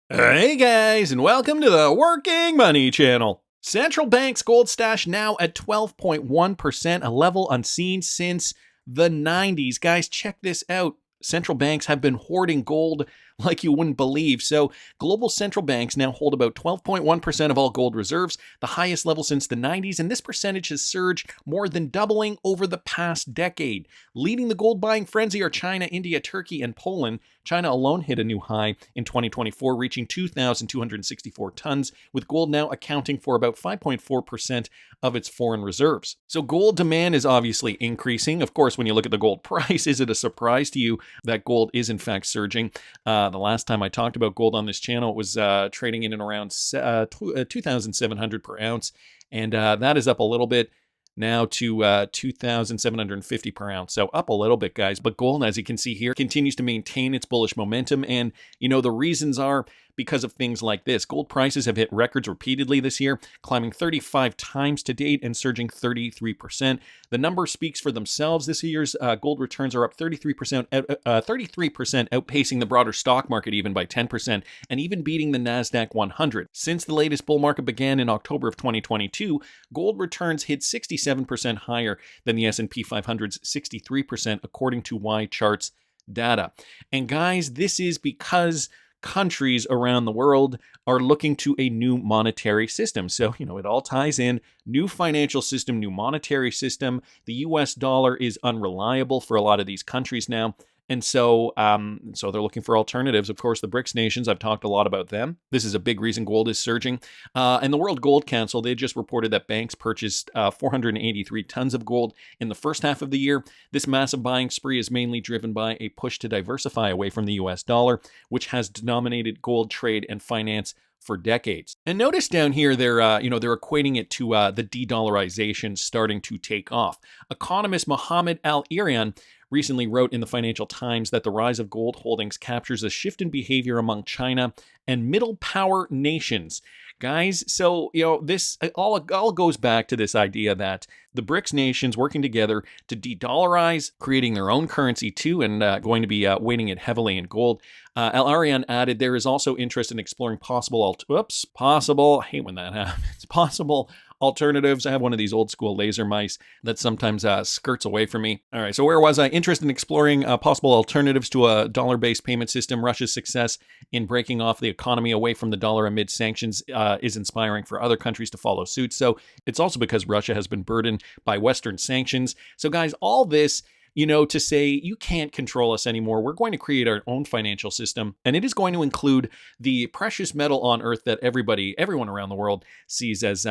Hey guys, and welcome to the Working Money Channel. Central Bank's gold stash now at 12.1%, a level unseen since the 90s. Guys, check this out. Central banks have been hoarding gold like you wouldn't believe. So global central banks now hold about 12.1% of all gold reserves, the highest level since the 90s, and this percentage has surged more than doubling over the past decade. Leading the gold buying frenzy are China, India, Turkey, and Poland. China alone hit a new high in 2024, reaching 2,264 tons, with gold now accounting for about 5.4% of its foreign reserves. So gold demand is obviously increasing. Of course, when you look at the gold price, is it a surprise to you that gold is in fact surging? The last time I talked about gold on this channel, it was trading in and around 2,700 per ounce, and that is up a little bit now to 2,750 per ounce. So up a little bit, guys. But gold, as you can see here, continues to maintain its bullish momentum. And, you know, the reasons are because of things like this. Gold prices have hit records repeatedly this year, climbing 35 times to date and surging 33%. The number speaks for themselves. This year's gold returns are up 33%, outpacing the broader stock market even by 10%, and even beating the NASDAQ 100. Since the latest bull market began in October of 2022, gold returns hit 67% higher than the S&P 500's 63%, according to Y-Charts data. And guys, this is because countries around the world are looking to a new monetary system. So, you know, it all ties in. New financial system, new monetary system. The US dollar is unreliable for a lot of these countries now. And so they're looking for alternatives. Of course, the BRICS nations, I've talked a lot about them. This is a big reason gold is surging. And the World Gold Council, they just reported that banks purchased 483 tons of gold in the first half of the year. This massive buying spree is mainly driven by a push to diversify away from the US dollar, which has dominated gold trade and finance for decades. And notice down here, they're equating it to the de-dollarization starting to take off. Economist Mohammed Al-Erian recently wrote in the Financial Times that the rise of gold holdings captures a shift in behavior among China and middle power nations. Guys, so, you know, this all goes back to this idea that the BRICS nations working together to de-dollarize, creating their own currency too, and going to be weighting it heavily in gold. Al-Arian added there is also interest in exploring possible alternatives. I have one of these old school laser mice that sometimes skirts away from me. All right, so where was I? Interest in exploring possible alternatives to a dollar-based payment system. Russia's success in breaking off the economy away from the dollar amid sanctions is inspiring for other countries to follow suit. So it's also because Russia has been burdened by Western sanctions. So guys, all this, you know, to say you can't control us anymore. We're going to create our own financial system, and it is going to include the precious metal on Earth that everyone around the world sees as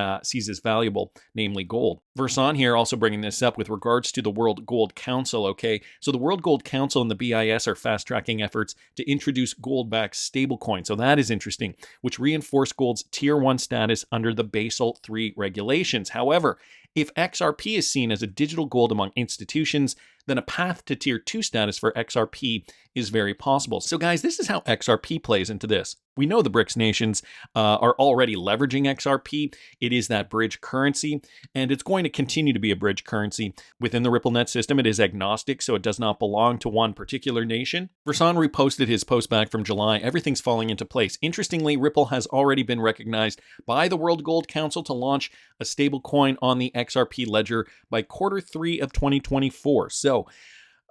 valuable, namely gold. Verson here also bringing this up with regards to the World Gold Council. Okay, so the World Gold Council and the BIS are fast-tracking efforts to introduce gold-backed stablecoin. So that is interesting, which reinforce gold's Tier 1 status under the Basel III regulations. However, if XRP is seen as a digital gold among institutions, then a path to Tier 2 status for XRP is very possible. So guys, this is how XRP plays into this. We know the BRICS nations are already leveraging XRP. It is that bridge currency, and it's going to continue to be a bridge currency. Within the RippleNet system, it is agnostic, so it does not belong to one particular nation. Verson reposted his post back from July. Everything's falling into place. Interestingly, Ripple has already been recognized by the World Gold Council to launch a stablecoin on the XRP ledger by Q3 of 2024. So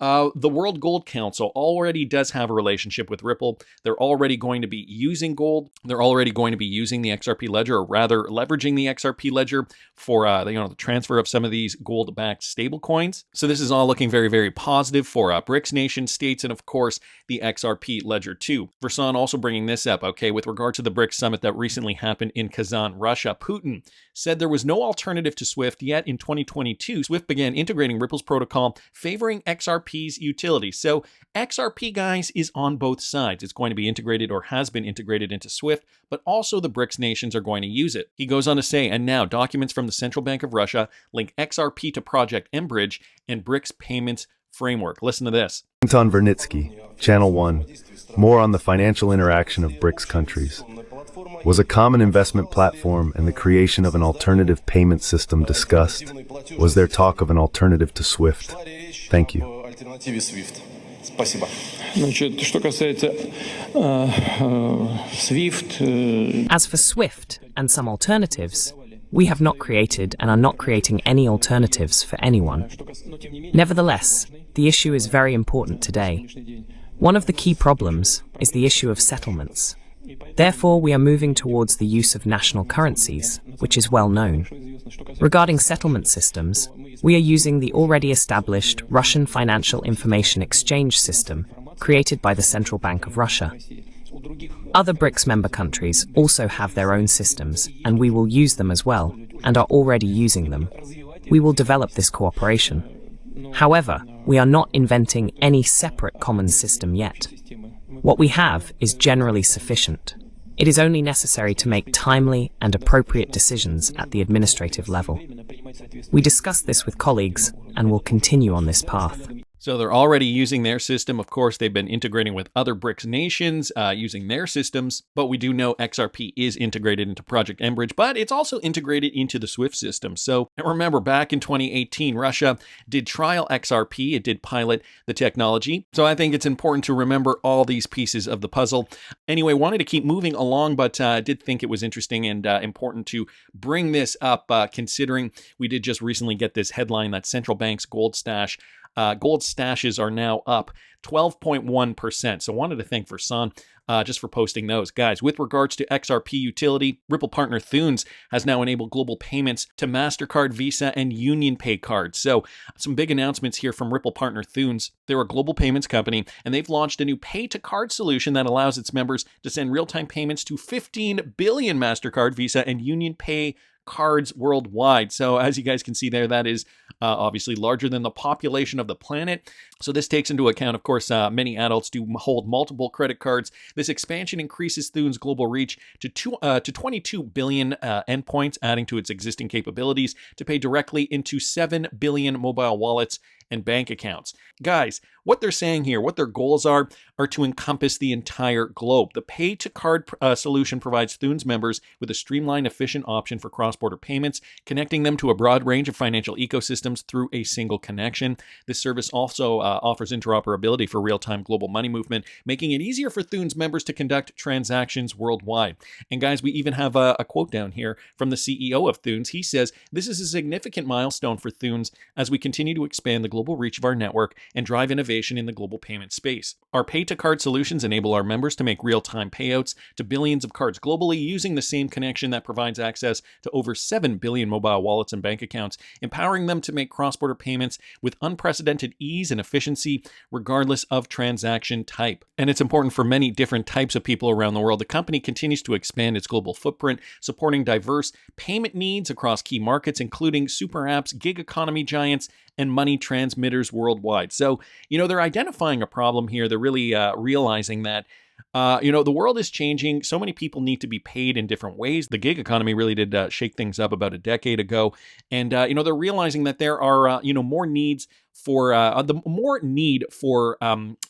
the World Gold Council already does have a relationship with Ripple. They're already going to be using gold. They're already going to be using the XRP ledger, or rather leveraging the XRP ledger for the transfer of some of these gold-backed stablecoins. So this is all looking very, very positive for BRICS nation states, and of course the XRP ledger too. Verson also bringing this up, okay, with regard to the BRICS summit that recently happened in Kazan, Russia. Putin said there was no alternative to SWIFT, yet in 2022, SWIFT began integrating Ripple's protocol, favoring XRP's utility. So XRP, guys, is on both sides. It's going to be integrated, or has been integrated, into SWIFT, but also the BRICS nations are going to use it. He goes on to say, and now documents from the Central Bank of Russia link XRP to Project mBridge and BRICS payments framework. Listen to this. Anton Vernitsky, Channel 1. More on the financial interaction of BRICS countries. Was a common investment platform and the creation of an alternative payment system discussed? Was there talk of an alternative to SWIFT? Thank you. Значит, что касается SWIFT, As for SWIFT and some alternatives, we have not created and are not creating any alternatives for anyone. Nevertheless, the issue is very important today. One of the key problems is the issue of settlements. Therefore, we are moving towards the use of national currencies, which is well known. Regarding settlement systems, we are using the already established Russian Financial Information Exchange system created by the Central Bank of Russia. Other BRICS member countries also have their own systems, and we will use them as well, and are already using them. We will develop this cooperation. However, we are not inventing any separate common system yet. What we have is generally sufficient. It is only necessary to make timely and appropriate decisions at the administrative level. We discussed this with colleagues and will continue on this path. So they're already using their system. Of course, they've been integrating with other BRICS nations using their systems, but we do know XRP is integrated into Project Enbridge, but it's also integrated into the SWIFT system. So remember, back in 2018, Russia did trial XRP. It did pilot the technology. So I think it's important to remember all these pieces of the puzzle. Anyway, wanted to keep moving along, but I did think it was interesting and important to bring this up, considering we did just recently get this headline that central banks' gold stashes are now up 12.1%. So wanted to thank Versan just for posting those. Guys, with regards to XRP utility, Ripple partner Thunes has now enabled global payments to MasterCard, Visa, and UnionPay cards. So some big announcements here from Ripple partner Thunes. They're a global payments company, and they've launched a new pay-to-card solution that allows its members to send real-time payments to 15 billion MasterCard, Visa, and UnionPay cards worldwide. So as you guys can see there, that is obviously larger than the population of the planet. So this takes into account, of course, many adults do hold multiple credit cards. This expansion increases Thune's global reach to 22 billion endpoints, adding to its existing capabilities to pay directly into 7 billion mobile wallets and bank accounts. Guys, what they're saying here, what their goals are to encompass the entire globe. The pay-to-card solution provides Thune's members with a streamlined, efficient option for cross-border payments, connecting them to a broad range of financial ecosystems through a single connection. This service also offers interoperability for real-time global money movement, making it easier for Thune's members to conduct transactions worldwide. And guys, we even have a quote down here from the CEO of Thunes. He says, "This is a significant milestone for Thunes as we continue to expand the global reach of our network and drive innovation in the global payment space. Our pay-to-card solutions enable our members to make real-time payouts to billions of cards globally using the same connection that provides access to over 7 billion mobile wallets and bank accounts, empowering them to make cross-border payments with unprecedented ease and efficiency regardless of transaction type." And it's important for many different types of people around the world. The company continues to expand its global footprint, supporting diverse payment needs across key markets, including super apps, gig economy giants, and money transmitters worldwide. So, they're identifying a problem here. They're really realizing that the world is changing. So many people need to be paid in different ways. The gig economy really did shake things up about a decade ago. And, they're realizing that there are, more needs for the more need for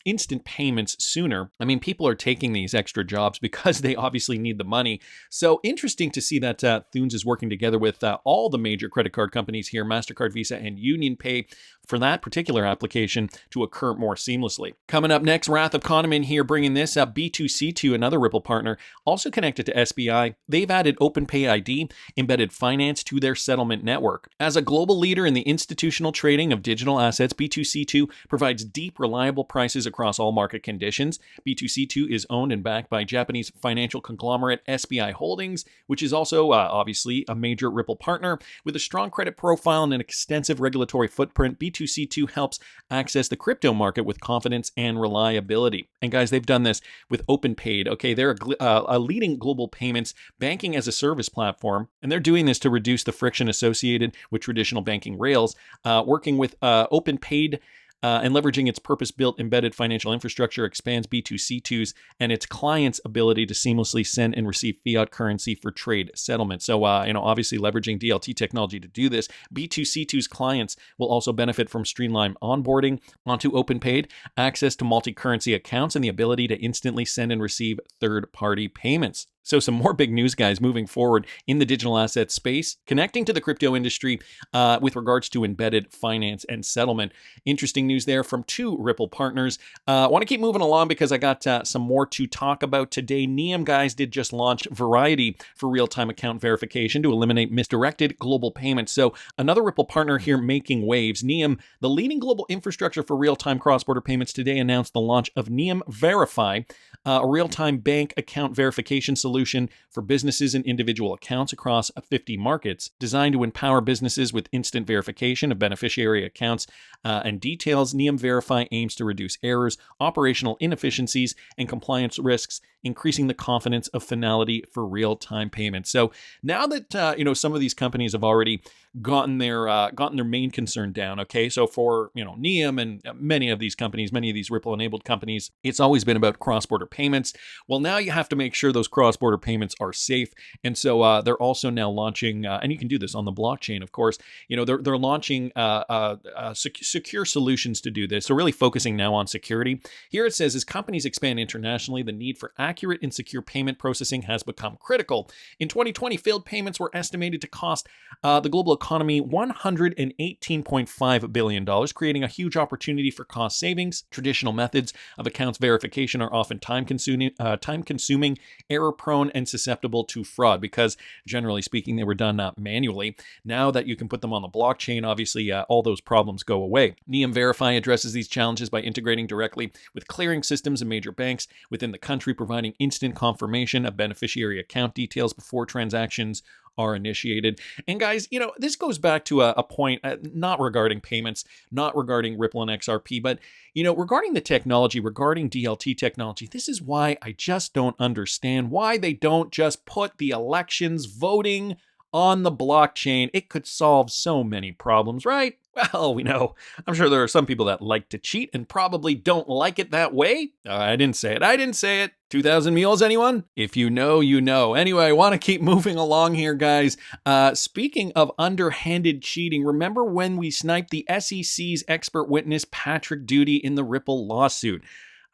instant payments sooner. I mean, people are taking these extra jobs because they obviously need the money. So interesting to see that Thunes is working together with all the major credit card companies here, MasterCard, Visa, and UnionPay, for that particular application to occur more seamlessly. Coming up next, Wrath of Kahneman here bringing this up. B2C2, another Ripple partner, also connected to SBI. They've added OpenPay ID, embedded finance to their settlement network. As a global leader in the institutional trading of digital assets, B2C2 provides deep, reliable prices across all market conditions. B2C2 is owned and backed by Japanese financial conglomerate SBI Holdings, which is also obviously a major Ripple partner. With a strong credit profile and an extensive regulatory footprint, B2C2 helps access the crypto market with confidence and reliability. And guys, they've done this with OpenPay. Okay, they're a leading global payments banking as a service platform, and they're doing this to reduce the friction associated with traditional banking rails, working with OpenPay and leveraging its purpose-built embedded financial infrastructure expands B2C2's and its clients' ability to seamlessly send and receive fiat currency for trade settlement. So, obviously leveraging DLT technology to do this, B2C2's clients will also benefit from streamlined onboarding onto OpenPay, access to multi-currency accounts, and the ability to instantly send and receive third-party payments. So some more big news, guys, moving forward in the digital asset space, connecting to the crypto industry with regards to embedded finance and settlement. Interesting news there from two Ripple partners. I want to keep moving along because I got some more to talk about today. Neum, guys, did just launch Variety for real-time account verification to eliminate misdirected global payments. So another Ripple partner here making waves. Neum, the leading global infrastructure for real-time cross-border payments, today announced the launch of Neum Verify, a real-time bank account verification solution for businesses and individual accounts across 50 markets, designed to empower businesses with instant verification of beneficiary accounts and details. Neum Verify aims to reduce errors, operational inefficiencies, and compliance risks, increasing the confidence of finality for real-time payments. So now that some of these companies have already gotten their main concern down. Okay, so for Neum and many of these companies, many of these Ripple-enabled companies, it's always been about cross-border payments. Well, now you have to make sure those cross-border payments are safe, and so they're also now launching, and you can do this on the blockchain, of course. They're launching secure solutions to do this. So really focusing now on security. Here it says, as companies expand internationally, the need for accurate and secure payment processing has become critical. In 2020, failed payments were estimated to cost the global economy $118.5 billion, creating a huge opportunity for cost savings. Traditional methods of accounts verification are often time-consuming, error-prone, and susceptible to fraud because, generally speaking, they were done manually. Now that you can put them on the blockchain, obviously, all those problems go away. Neum Verify addresses these challenges by integrating directly with clearing systems and major banks within the country, providing instant confirmation of beneficiary account details before transactions are initiated. And guys, this goes back to a point not regarding payments, not regarding Ripple and XRP, but regarding the technology, regarding DLT technology. This is why I just don't understand why they don't just put the elections voting on the blockchain. It could solve so many problems, right? Well, we know. I'm sure there are some people that like to cheat and probably don't like it that way. I didn't say it. 2,000 mules, anyone? If you know, you know. Anyway, I want to keep moving along here, guys. Speaking of underhanded cheating, remember when we sniped the SEC's expert witness, Patrick Doody, in the Ripple lawsuit?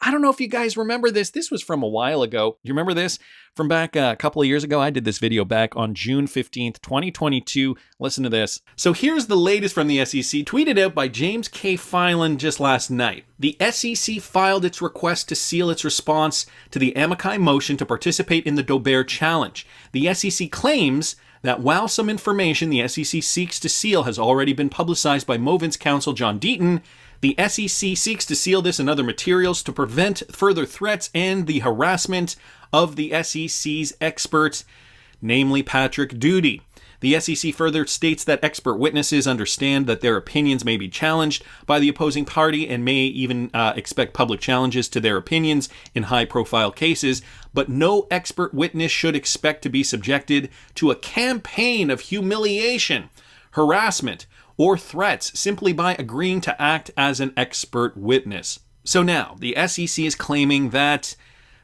I don't know if you guys remember this. This was from a while ago. You remember this? From back a couple of years ago, I did this video back on June 15th, 2022. Listen to this. So here's the latest from the SEC, tweeted out by James K. Filan just last night. The SEC filed its request to seal its response to the amici motion to participate in the Dober challenge. The SEC claims that while some information the SEC seeks to seal has already been publicized by Movent's counsel John Deaton, the SEC seeks to seal this and other materials to prevent further threats and the harassment of the SEC's experts, namely Patrick Doody. The SEC further states that expert witnesses understand that their opinions may be challenged by the opposing party and may even expect public challenges to their opinions in high-profile cases, but no expert witness should expect to be subjected to a campaign of humiliation, harassment, or threats simply by agreeing to act as an expert witness. So now, the SEC is claiming that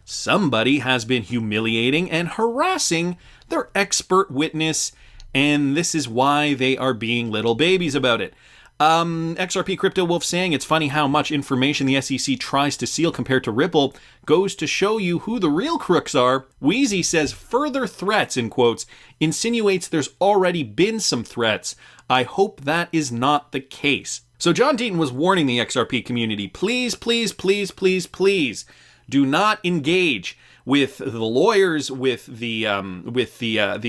somebody has been humiliating and harassing their expert witness, and this is why they are being little babies about it. XRP Crypto Wolf saying it's funny how much information the SEC tries to seal compared to Ripple goes to show you who the real crooks are. Wheezy says further threats, in quotes, insinuates there's already been some threats. I hope that is not the case. So John Deaton was warning the XRP community, please, please, please, please, please, do not engage with the lawyers, with the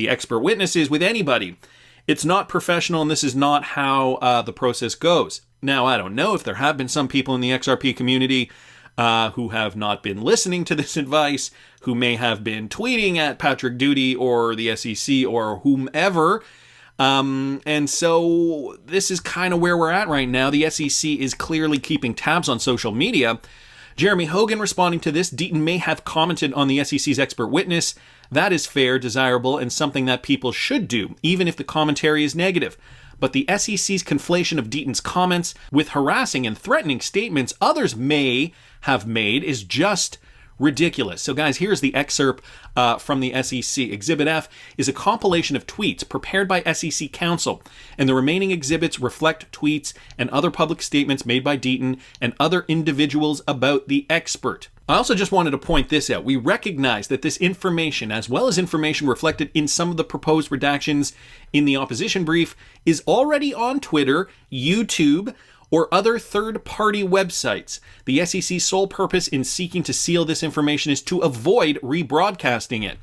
expert witnesses, with anybody. It's not professional, and this is not how the process goes. Now, I don't know if there have been some people in the XRP community who have not been listening to this advice, who may have been tweeting at Patrick Doody or the SEC or whomever. And so this is kind of where we're at right now. The SEC is clearly keeping tabs on social media. Jeremy Hogan responding to this, Deaton may have commented on the SEC's expert witness. That is fair, desirable, and something that people should do, even if the commentary is negative. But the SEC's conflation of Deaton's comments with harassing and threatening statements others may have made is just ridiculous. So guys, here's the excerpt from the SEC. Exhibit F is a compilation of tweets prepared by SEC counsel, and the remaining exhibits reflect tweets and other public statements made by Deaton and other individuals about the expert. I also just wanted to point this out. We recognize that this information, as well as information reflected in some of the proposed redactions in the opposition brief, is already on Twitter, YouTube, or other third-party websites. The SEC's sole purpose in seeking to seal this information is to avoid rebroadcasting it.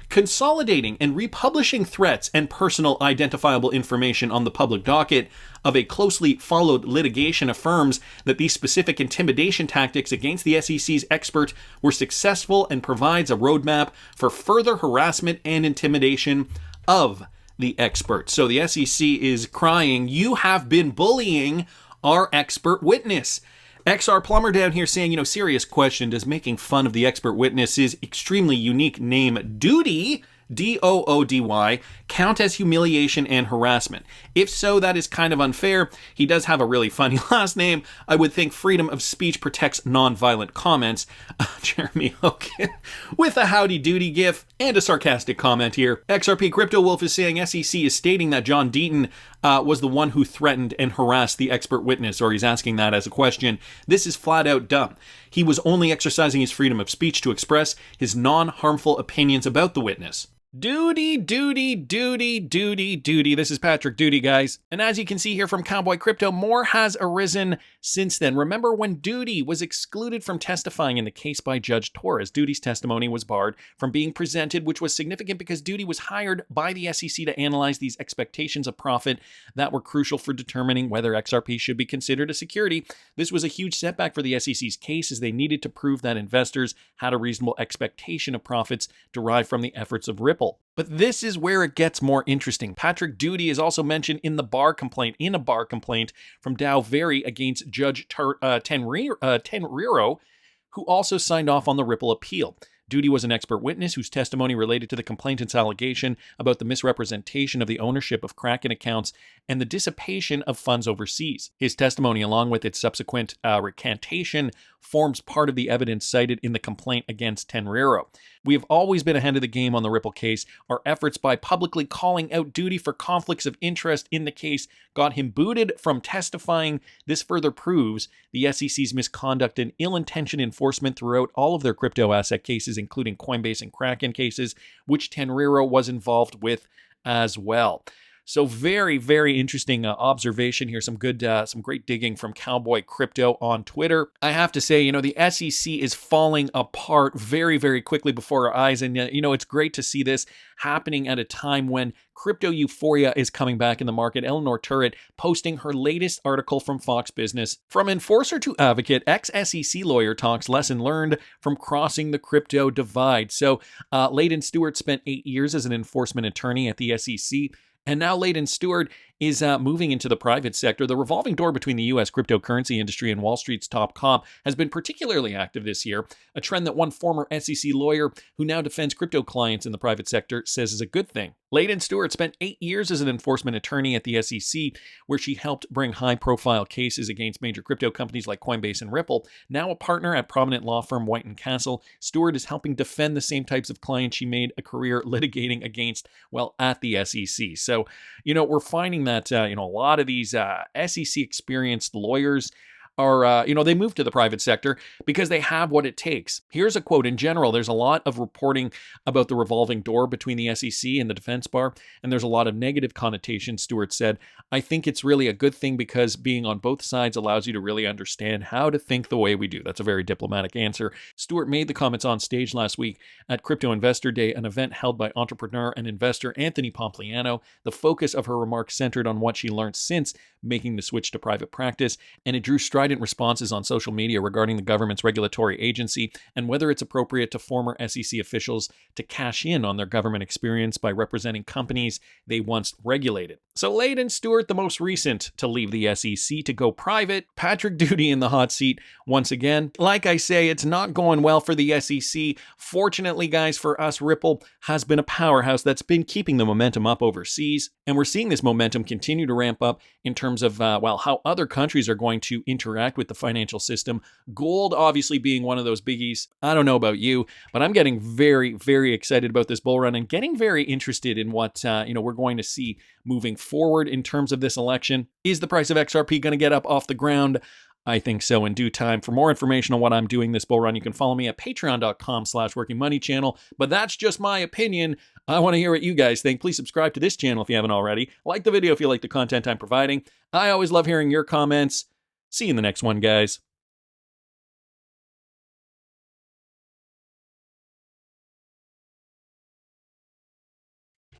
Consolidating and republishing threats and personal identifiable information on the public docket of a closely followed litigation affirms that these specific intimidation tactics against the SEC's expert were successful and provides a roadmap for further harassment and intimidation of the expert. So the SEC is crying, "You have been bullying our expert witness." XR Plumber down here saying, serious question. Does making fun of the expert witness's extremely unique name, Doody, Doody, count as humiliation and harassment? If so, that is kind of unfair. He does have a really funny last name. I would think freedom of speech protects nonviolent comments. Jeremy Hogan with a howdy doody gif and a sarcastic comment here. XRP Crypto Wolf is saying SEC is stating that John Deaton was the one who threatened and harassed the expert witness, or he's asking that as a question. This is flat out dumb. He was only exercising his freedom of speech to express his non-harmful opinions about the witness. Doody. This is Patrick Doody, guys. And as you can see here from Cowboy Crypto, more has arisen since then. Remember when Doody was excluded from testifying in the case by Judge Torres? Doody's testimony was barred from being presented, which was significant because Doody was hired by the SEC to analyze these expectations of profit that were crucial for determining whether XRP should be considered a security. This was a huge setback for the SEC's case, as they needed to prove that investors had a reasonable expectation of profits derived from the efforts of Ripple. But this is where it gets more interesting. Patrick Doody is also mentioned in a bar complaint from Dow Very against Judge Tenriro, who also signed off on the Ripple appeal. Doody was an expert witness whose testimony related to the complainant's allegation about the misrepresentation of the ownership of Kraken accounts and the dissipation of funds overseas. His testimony, along with its subsequent recantation, forms part of the evidence cited in the complaint against Tenriro. We have always been ahead of the game on the Ripple case. Our efforts by publicly calling out Doody for conflicts of interest in the case got him booted from testifying. This further proves the SEC's misconduct and ill-intentioned enforcement throughout all of their crypto asset cases, including Coinbase and Kraken cases, which Tenriro was involved with as well. So very, very interesting observation here. Some great digging from Cowboy Crypto on Twitter. I have to say, the SEC is falling apart very, very quickly before our eyes. And, it's great to see this happening at a time when crypto euphoria is coming back in the market. Eleanor Turret posting her latest article from Fox Business. From enforcer to advocate, ex-SEC lawyer talks lesson learned from crossing the crypto divide. So Layden Stewart spent 8 years as an enforcement attorney at the SEC. And now Layden Stewart is moving into the private sector. The revolving door between the U.S. cryptocurrency industry and Wall Street's top comp has been particularly active this year, a trend that one former SEC lawyer who now defends crypto clients in the private sector says is a good thing. Layden Stewart spent 8 years as an enforcement attorney at the SEC, where she helped bring high-profile cases against major crypto companies like Coinbase and Ripple. Now a partner at prominent law firm White & Castle, Stewart is helping defend the same types of clients she made a career litigating against, at the SEC. So, we're finding that, a lot of these SEC experienced lawyers are, they move to the private sector because they have what it takes. Here's a quote. In general, there's a lot of reporting about the revolving door between the SEC and the defense bar, and there's a lot of negative connotations, Stewart said. I think it's really a good thing because being on both sides allows you to really understand how to think the way we do. That's a very diplomatic answer. Stewart made the comments on stage last week at Crypto Investor Day, an event held by entrepreneur and investor Anthony Pompliano. The focus of her remarks centered on what she learned since making the switch to private practice, and it drew strident responses on social media regarding the government's regulatory agency and whether it's appropriate to former SEC officials to cash in on their government experience by representing companies they once regulated. So Layden Stewart, the most recent to leave the SEC to go private. Patrick Doody in the hot seat once again. Like I say, it's not going well for the SEC. Fortunately, guys, for us, Ripple has been a powerhouse that's been keeping the momentum up overseas. And we're seeing this momentum continue to ramp up in terms of, how other countries are going to interact with the financial system. Gold obviously being one of those biggies. I don't know about you, but I'm getting very, very excited about this bull run and getting very interested in what, we're going to see moving forward in terms of this election. Is the price of XRP going to get up off the ground? I think so in due time. For more information on what I'm doing this bull run, you can follow me at patreon.com/workingmoneychannel. But that's just my opinion. I want to hear what you guys think. Please subscribe to this channel if you haven't already. Like the video if you like the content I'm providing. I always love hearing your comments. See you in the next one, guys.